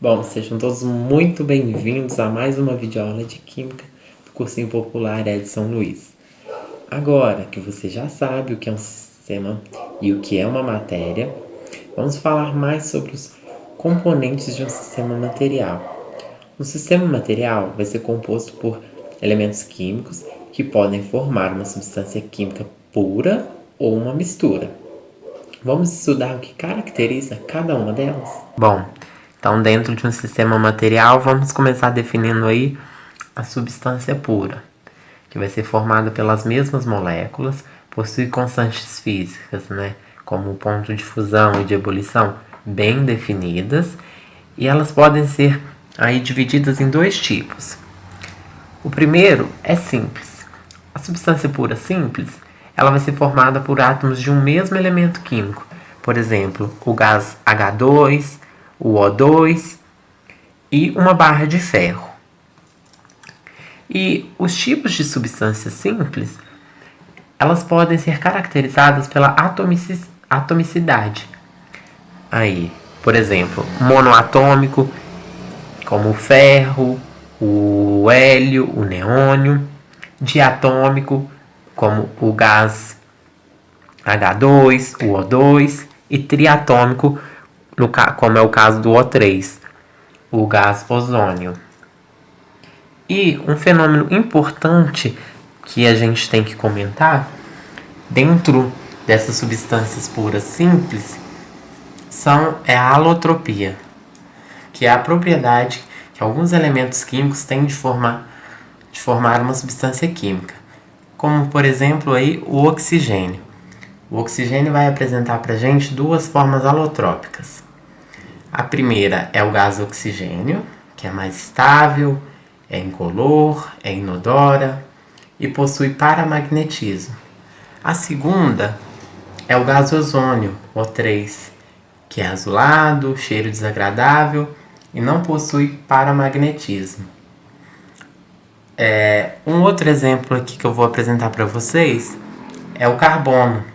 Bom, sejam todos muito bem-vindos a mais uma videoaula de Química do Cursinho Popular Edson Luiz. Agora que você já sabe o que é um sistema e o que é uma matéria, vamos falar mais sobre os componentes de um sistema material. Um sistema material vai ser composto por elementos químicos que podem formar uma substância química pura ou uma mistura. Vamos estudar o que caracteriza cada uma delas? Bom, então dentro de um sistema material, vamos começar definindo aí a substância pura, que vai ser formada pelas mesmas moléculas, possui constantes físicas, como o ponto de fusão e de ebulição, bem definidas, e elas podem ser aí divididas em dois tipos. O primeiro é simples. A substância pura simples, ela vai ser formada por átomos de um mesmo elemento químico. Por exemplo, o gás H2, o O2 e uma barra de ferro. E os tipos de substâncias simples, elas podem ser caracterizadas pela atomicidade. Aí, por exemplo, monoatômico, como o ferro, o hélio, o neônio, diatômico, como o gás H2, o O2, e triatômico, como é o caso do O3, o gás ozônio. E um fenômeno importante que a gente tem que comentar dentro dessas substâncias puras simples é a alotropia, que é a propriedade que alguns elementos químicos têm de formar uma substância química, como por exemplo aí o oxigênio. O oxigênio vai apresentar para a gente duas formas alotrópicas. A primeira é o gás oxigênio, que é mais estável, é incolor, é inodora e possui paramagnetismo. A segunda é o gás ozônio, O3, que é azulado, cheiro desagradável e não possui paramagnetismo. Um outro exemplo aqui que eu vou apresentar para vocês é o carbono,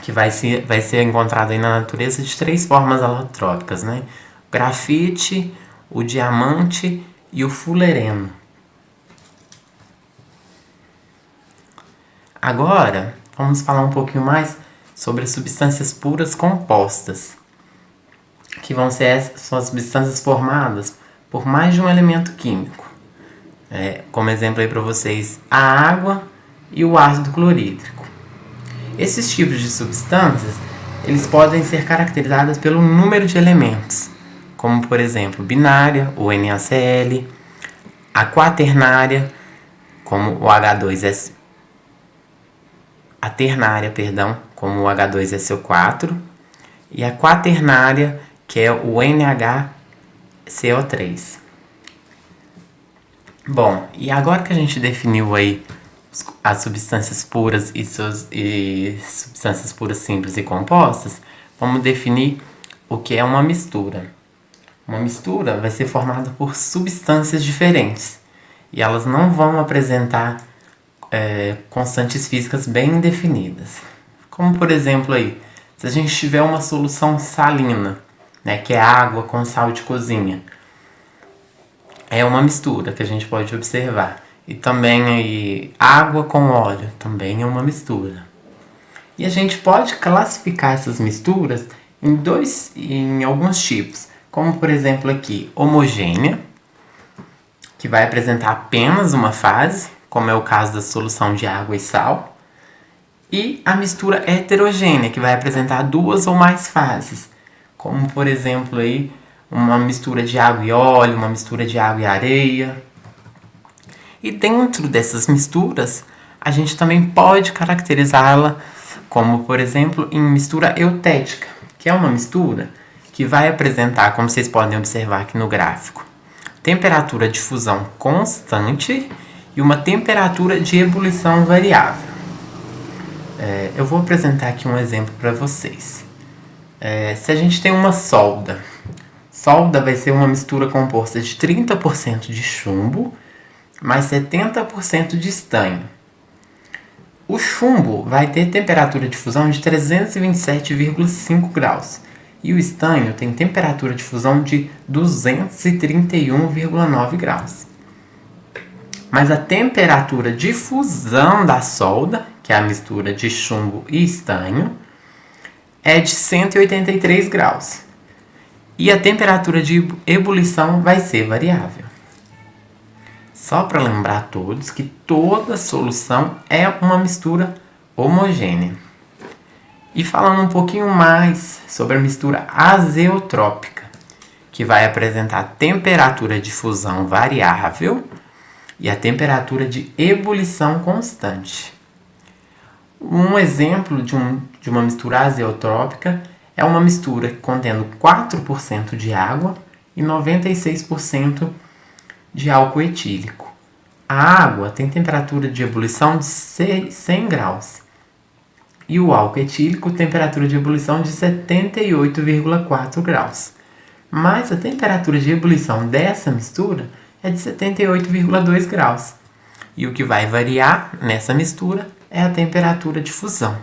que vai ser encontrado aí na natureza de três formas alotrópicas, O grafite, o diamante e o fulereno. Agora, vamos falar um pouquinho mais sobre as substâncias puras compostas, que são as substâncias formadas por mais de um elemento químico. Como exemplo aí para vocês, a água e o ácido clorídrico. Esses tipos de substâncias, eles podem ser caracterizados pelo número de elementos, como por exemplo, binária, o NaCl, a quaternária, como o H2S, a ternária, como o H2SO4, e a quaternária, que é o NaHCO3. Bom, e agora que a gente definiu aí as substâncias puras e substâncias puras simples e compostas, vamos definir o que é uma mistura. Uma mistura vai ser formada por substâncias diferentes e elas não vão apresentar constantes físicas bem definidas. Como por exemplo aí, se a gente tiver uma solução salina, que é água com sal de cozinha, é uma mistura que a gente pode observar. E também aí, água com óleo, também é uma mistura. E a gente pode classificar essas misturas em alguns tipos. Como por exemplo aqui, homogênea, que vai apresentar apenas uma fase, como é o caso da solução de água e sal. E a mistura heterogênea, que vai apresentar duas ou mais fases, como por exemplo aí, uma mistura de água e óleo, uma mistura de água e areia. E dentro dessas misturas, a gente também pode caracterizá-la como, por exemplo, em mistura eutética, que é uma mistura que vai apresentar, como vocês podem observar aqui no gráfico, temperatura de fusão constante e uma temperatura de ebulição variável. Eu vou apresentar aqui um exemplo para vocês. Se a gente tem uma solda vai ser uma mistura composta de 30% de chumbo mais 70% de estanho. O chumbo vai ter temperatura de fusão de 327,5 graus E o estanho tem temperatura de fusão de 231,9 graus. Mas a temperatura de fusão da solda, que é a mistura de chumbo e estanho, é de 183 graus. E a temperatura de ebulição vai ser variável. Só para lembrar a todos que toda solução é uma mistura homogênea. E falando um pouquinho mais sobre a mistura azeotrópica, que vai apresentar a temperatura de fusão variável e a temperatura de ebulição constante. Um exemplo de uma mistura azeotrópica é uma mistura contendo 4% de água e 96% de álcool etílico. A água tem temperatura de ebulição de 100 graus e o álcool etílico temperatura de ebulição de 78,4 graus. Mas a temperatura de ebulição dessa mistura é de 78,2 graus. E o que vai variar nessa mistura é a temperatura de fusão.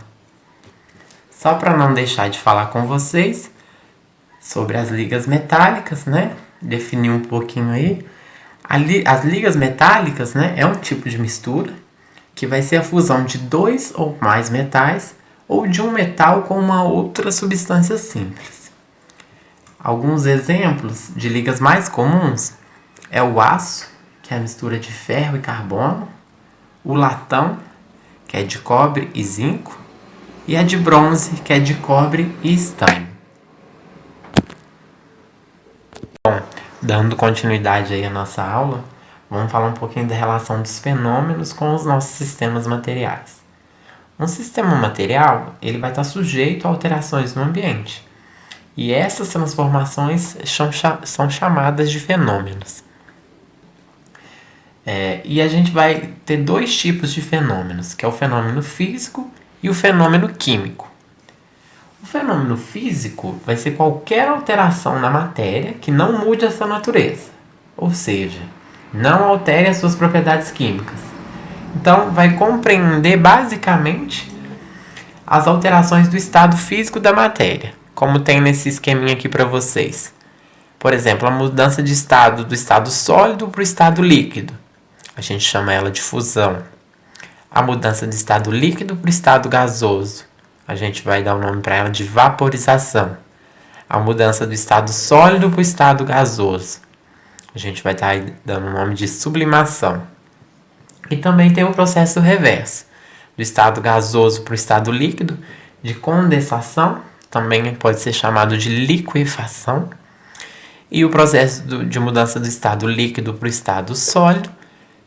Só para não deixar de falar com vocês sobre as ligas metálicas, né? Definir um pouquinho aí. As ligas metálicas, né, é um tipo de mistura que vai ser a fusão de dois ou mais metais ou de um metal com uma outra substância simples. Alguns exemplos de ligas mais comuns é o aço, que é a mistura de ferro e carbono, o latão, que é de cobre e zinco, e a de bronze, que é de cobre e estanho. Bom, dando continuidade aí à nossa aula, vamos falar um pouquinho da relação dos fenômenos com os nossos sistemas materiais. Um sistema material, ele vai estar sujeito a alterações no ambiente. E essas transformações são chamadas de fenômenos. E a gente vai ter dois tipos de fenômenos, que é o fenômeno físico e o fenômeno químico. O fenômeno físico vai ser qualquer alteração na matéria que não mude a sua natureza, ou seja, não altere as suas propriedades químicas. Então, vai compreender basicamente as alterações do estado físico da matéria, como tem nesse esqueminha aqui para vocês. Por exemplo, a mudança de estado do estado sólido para o estado líquido. A gente chama ela de fusão. A mudança de estado líquido para o estado gasoso. A gente vai dar o nome para ela de vaporização. A mudança do estado sólido para o estado gasoso. A gente vai estar dando o nome de sublimação. E também tem o processo reverso. Do estado gasoso para o estado líquido, de condensação, também pode ser chamado de liquefação. E o processo de mudança do estado líquido para o estado sólido,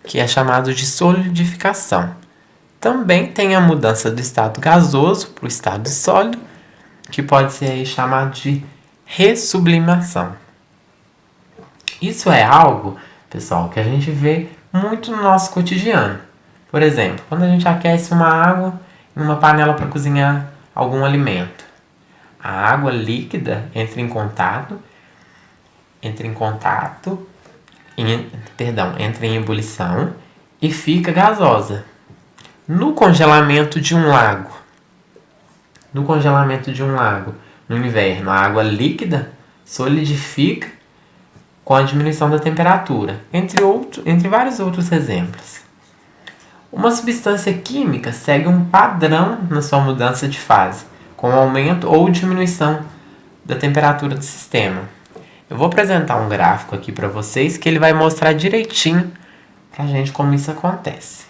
que é chamado de solidificação. Também tem a mudança do estado gasoso para o estado sólido, que pode ser aí chamado de ressublimação. Isso é algo, pessoal, que a gente vê muito no nosso cotidiano. Por exemplo, quando a gente aquece uma água em uma panela para cozinhar algum alimento. A água líquida entra em ebulição e fica gasosa. No congelamento de um lago, no inverno, a água líquida solidifica com a diminuição da temperatura, entre vários outros exemplos. Uma substância química segue um padrão na sua mudança de fase, com aumento ou diminuição da temperatura do sistema. Eu vou apresentar um gráfico aqui para vocês que ele vai mostrar direitinho para a gente como isso acontece.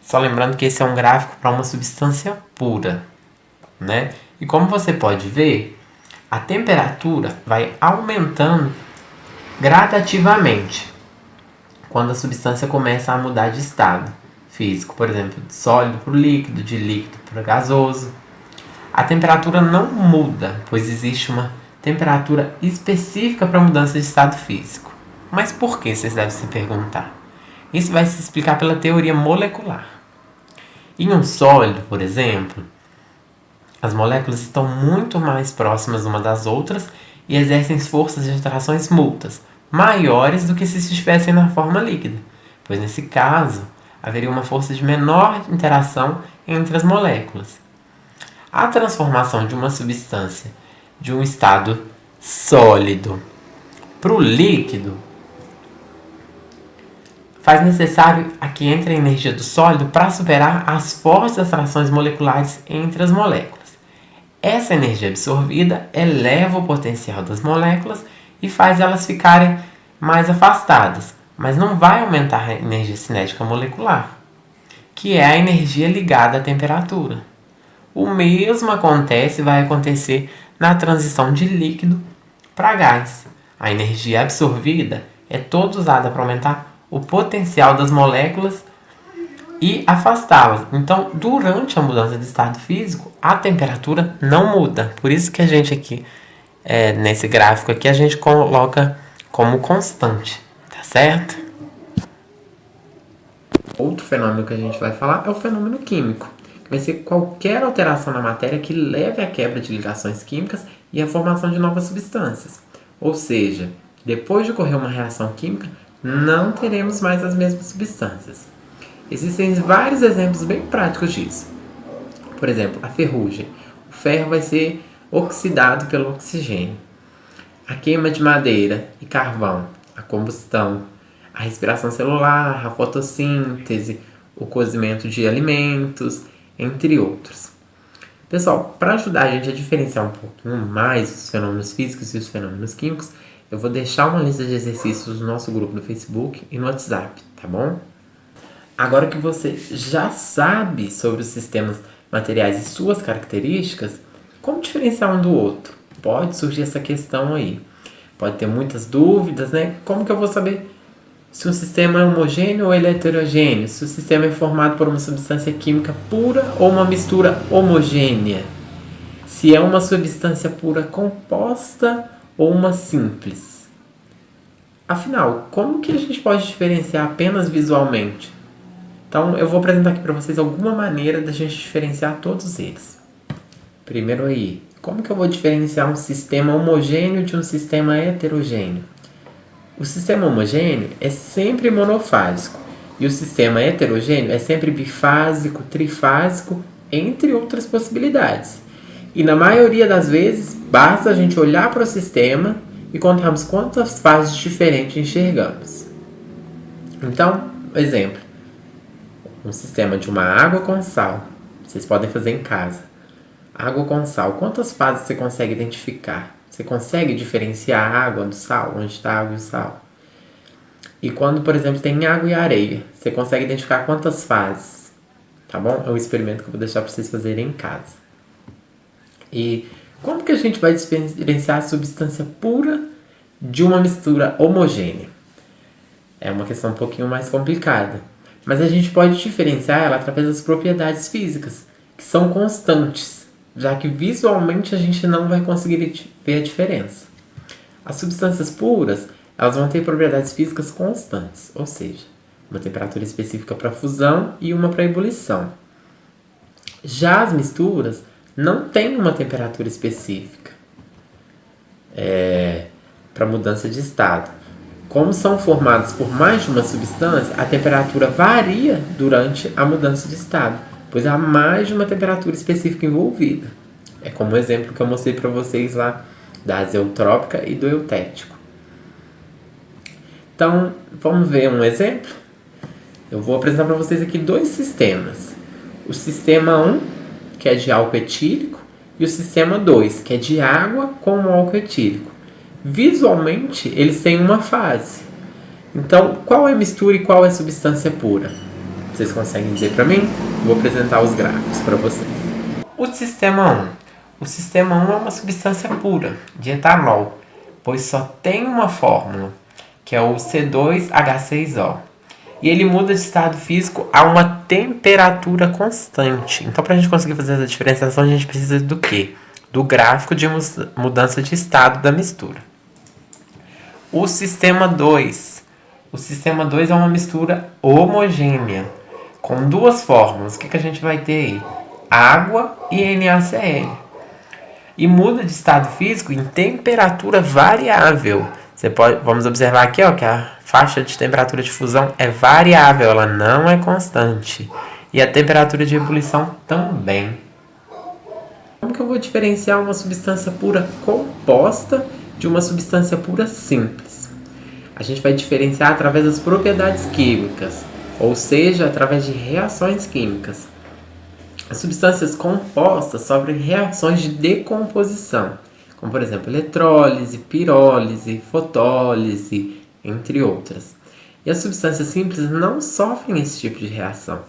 Só lembrando que esse é um gráfico para uma substância pura, né? E como você pode ver, a temperatura vai aumentando gradativamente quando a substância começa a mudar de estado físico, por exemplo, de sólido para o líquido, de líquido para gasoso. A temperatura não muda, pois existe uma temperatura específica para a mudança de estado físico. Mas por que, vocês devem se perguntar? Isso vai se explicar pela teoria molecular. Em um sólido, por exemplo, as moléculas estão muito mais próximas umas das outras e exercem forças de atrações mútuas, maiores do que se estivessem na forma líquida, pois nesse caso haveria uma força de menor interação entre as moléculas. A transformação de uma substância de um estado sólido para o líquido, faz necessário que entre a energia do sólido para superar as fortes atrações moleculares entre as moléculas. Essa energia absorvida eleva o potencial das moléculas e faz elas ficarem mais afastadas, mas não vai aumentar a energia cinética molecular, que é a energia ligada à temperatura. O mesmo vai acontecer na transição de líquido para gás. A energia absorvida é toda usada para aumentar o potencial das moléculas e afastá-las. Então, durante a mudança de estado físico, a temperatura não muda. Por isso que a gente aqui, nesse gráfico aqui, a gente coloca como constante, tá certo? Outro fenômeno que a gente vai falar é o fenômeno químico, que vai ser qualquer alteração na matéria que leve à quebra de ligações químicas e à formação de novas substâncias. Ou seja, depois de ocorrer uma reação química, não teremos mais as mesmas substâncias. Existem vários exemplos bem práticos disso. Por exemplo, a ferrugem. O ferro vai ser oxidado pelo oxigênio. A queima de madeira e carvão, a combustão, a respiração celular, a fotossíntese, o cozimento de alimentos, entre outros. Pessoal, para ajudar a gente a diferenciar um pouquinho mais os fenômenos físicos e os fenômenos químicos, eu vou deixar uma lista de exercícios no nosso grupo no Facebook e no WhatsApp, tá bom? Agora que você já sabe sobre os sistemas materiais e suas características, como diferenciar um do outro? Pode surgir essa questão aí. Pode ter muitas dúvidas, né? Como que eu vou saber se um sistema é homogêneo ou ele é heterogêneo? Se o sistema é formado por uma substância química pura ou uma mistura homogênea? Se é uma substância pura composta ou uma simples? Afinal, como que a gente pode diferenciar apenas visualmente? Então, eu vou apresentar aqui para vocês alguma maneira da gente diferenciar todos eles. Primeiro aí, como que eu vou diferenciar um sistema homogêneo de um sistema heterogêneo? O sistema homogêneo é sempre monofásico e o sistema heterogêneo é sempre bifásico, trifásico, entre outras possibilidades. E na maioria das vezes, basta a gente olhar para o sistema e contarmos quantas fases diferentes enxergamos. Então, exemplo, um sistema de uma água com sal. Vocês podem fazer em casa. Água com sal. Quantas fases você consegue identificar? Você consegue diferenciar a água do sal? Onde está a água e o sal? E quando, por exemplo, tem água e areia, você consegue identificar quantas fases? Tá bom? É um experimento que eu vou deixar para vocês fazerem em casa. E como que a gente vai diferenciar a substância pura de uma mistura homogênea? É uma questão um pouquinho mais complicada. Mas a gente pode diferenciar ela através das propriedades físicas, que são constantes, já que visualmente a gente não vai conseguir ver a diferença. As substâncias puras, elas vão ter propriedades físicas constantes, ou seja, uma temperatura específica para fusão e uma para ebulição. Já as misturas não têm uma temperatura específica para mudança de estado. Como são formadas por mais de uma substância, a temperatura varia durante a mudança de estado, pois há mais de uma temperatura específica envolvida. É como o exemplo que eu mostrei para vocês lá da azeotrópica e do eutético. Então, vamos ver um exemplo? Eu vou apresentar para vocês aqui dois sistemas. O sistema 1, que é de álcool etílico, e o sistema 2, que é de água com álcool etílico. Visualmente, eles têm uma fase. Então, qual é a mistura e qual é a substância pura? Vocês conseguem dizer para mim? Vou apresentar os gráficos para vocês. O sistema 1. O sistema 1 é uma substância pura, de etanol, pois só tem uma fórmula, que é o C2H6O. E ele muda de estado físico a uma temperatura constante. Então, para a gente conseguir fazer essa diferenciação, a gente precisa do quê? Do gráfico de mudança de estado da mistura. O sistema 2. O sistema 2 é uma mistura homogênea, com duas fórmulas. O que a gente vai ter aí? Água e NaCl. E muda de estado físico em temperatura variável. Vamos observar aqui, ó, que a faixa de temperatura de fusão é variável, ela não é constante. E a temperatura de ebulição também. Como que eu vou diferenciar uma substância pura composta de uma substância pura simples? A gente vai diferenciar através das propriedades químicas, ou seja, através de reações químicas. As substâncias compostas sofrem reações de decomposição, como por exemplo eletrólise, pirólise, fotólise, entre outras. E as substâncias simples não sofrem esse tipo de reação.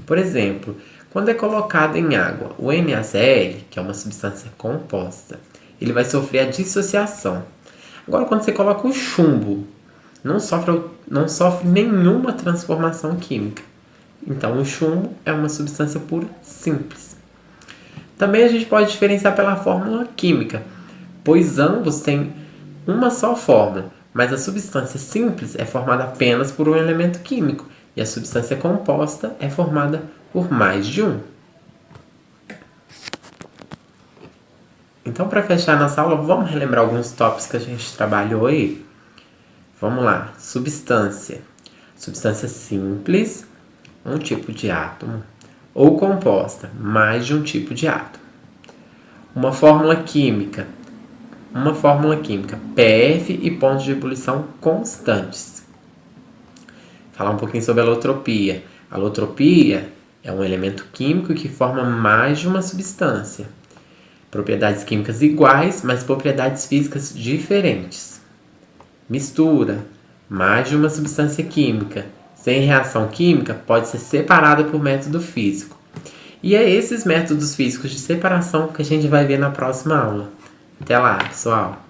Por exemplo, quando é colocado em água o NaCl, que é uma substância composta, ele vai sofrer a dissociação. Agora, quando você coloca o chumbo, não sofre nenhuma transformação química. Então, o chumbo é uma substância pura simples. Também a gente pode diferenciar pela fórmula química, pois ambos têm uma só fórmula, mas a substância simples é formada apenas por um elemento químico e a substância composta é formada por mais de um. Então, para fechar nossa aula, vamos relembrar alguns tópicos que a gente trabalhou aí? Vamos lá. Substância. Substância simples, um tipo de átomo, ou composta, mais de um tipo de átomo. Uma fórmula química, PF e pontos de ebulição constantes. Falar um pouquinho sobre a alotropia. A alotropia é um elemento químico que forma mais de uma substância. Propriedades químicas iguais, mas propriedades físicas diferentes. Mistura, mais de uma substância química. Sem reação química, pode ser separada por método físico. E é esses métodos físicos de separação que a gente vai ver na próxima aula. Até lá, pessoal!